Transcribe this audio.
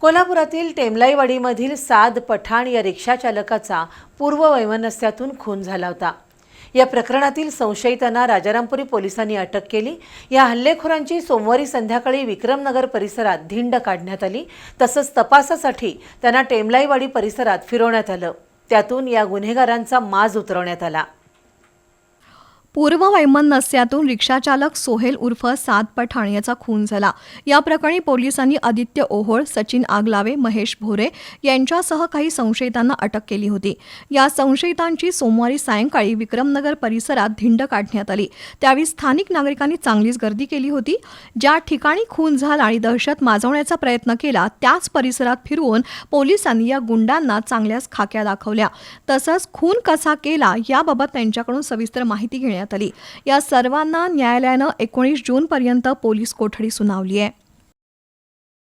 कोल्हापुरातील टेमलाईवाडीमधील साद पठाण या रिक्षाचालकाचा पूर्ववैमनस्यातून खून झाला होता। या प्रकरणातील संशयितांना राजारामपुरी पोलिसांनी अटक केली। या हल्लेखोरांची सोमवारी संध्याकाळी विक्रमनगर परिसरात धिंड काढण्यात आली। तसंच तपासासाठी त्यांना टेमलाईवाडी परिसरात फिरवण्यात आलं। त्यातून या गुन्हेगारांचा माज उतरवण्यात आला। पूर्ववैमनस्यातून रिक्षाचालक सोहेल उर्फ साद पठाण याचा खून झाला। या प्रकरणी पोलिसांनी आदित्य ओहोळ, सचिन आगलावे, महेश भोरे यांच्यासह काही संशयितांना अटक केली होती। या संशयितांची सोमवारी सायंकाळी विक्रमनगर परिसरात धिंड काढण्यात आली। त्यावेळी स्थानिक नागरिकांनी चांगलीच गर्दी केली होती। ज्या ठिकाणी खून झाला आणि दहशत माजवण्याचा प्रयत्न केला त्याच परिसरात फिरवून पोलिसांनी या गुंडांना चांगल्याच खाक्या दाखवल्या। तसंच खून कसा केला याबाबत त्यांच्याकडून सविस्तर माहिती घेण्यात आली। या सर्वांना न्यायालयानं 19 जूनपर्यंत पोलीस कोठडी सुनावली आहे।